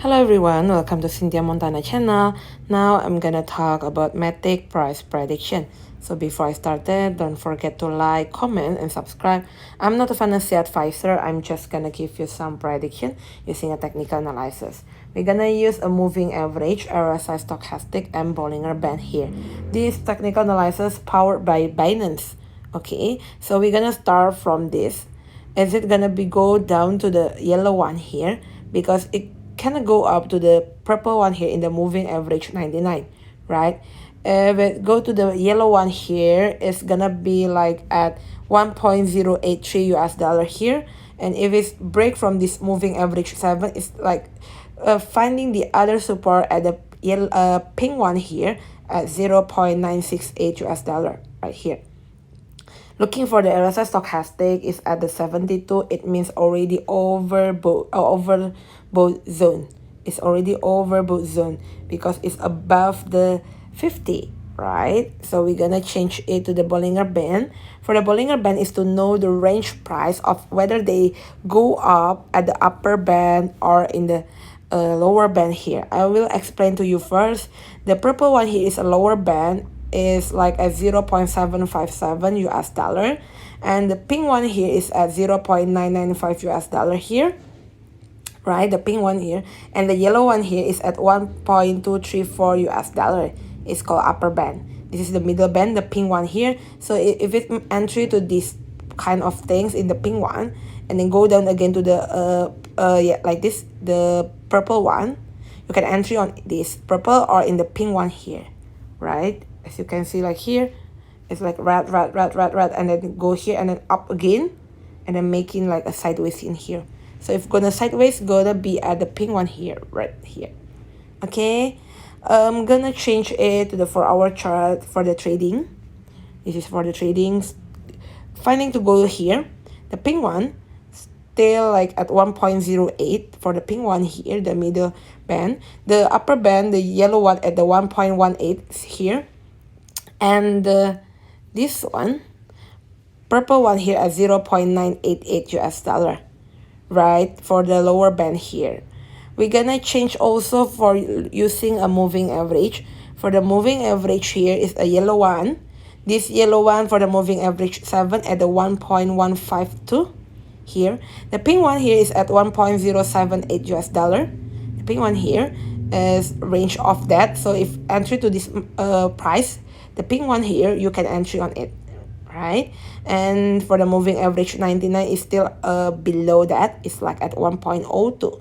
Hello everyone, welcome to Cynthia Montana channel. Now I'm gonna talk about Matic price prediction. So before I started, don't forget to like, comment, and subscribe. I'm not a financial advisor, I'm just gonna give you some prediction using a technical analysis. We're gonna use a moving average, RSI stochastic, and Bollinger Band here. This technical analysis powered by Binance. Okay, so we're gonna start from this. Is it gonna be go down to the yellow one here? Because it can go up to the purple one here in the moving average 99, right? If it go to the yellow one here, it's gonna be like at 1.083 US dollar here. And if it's break from this moving average 7, it's like finding the other support at the yellow, pink one here at 0.968 US dollar right here. Looking for the RSI stochastic is at the 72. It means already overbought zone. It's already overbought zone because it's above the 50, right? So we're gonna change it to the Bollinger Band. For the Bollinger Band is to know the range price of whether they go up at the upper band or in the lower band here. I will explain to you first. The purple one here is a lower band, is like at 0.757 US dollar, and the pink one here is at 0.995 US dollar here, right? The pink one here, and the yellow one here is at 1.234 US dollar. It's called upper band. This is the middle band, the pink one here. So if it entry to this kind of things in the pink one and then go down again to the yeah, like this, the purple one, you can entry on this purple or in the pink one here, right? As you can see, like here, it's like red, and then go here and then up again, and then making like a sideways in here. So if gonna sideways, gonna be at the pink one here, right here. Okay, I'm gonna change it to the 4-hour chart for the trading. This is for the trading. Finding to go here, the pink one still like at 1.08 for the pink one here, the middle band. The upper band, the yellow one at the 1.18 here. And this one, purple one here at 0.988 US dollar, right? For the lower band here. We're gonna change also for using a moving average. For the moving average here is a yellow one. This yellow one for the moving average 7 at the 1.152 here. The pink one here is at 1.078 US dollar. The pink one here is range of that. So if entry to this price, the pink one here, you can entry on it, right? And for the moving average 99 is still below that. It's like at 1.02.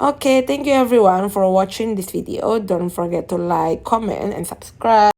Okay, thank you everyone for watching this video. Don't forget to like, comment, and subscribe.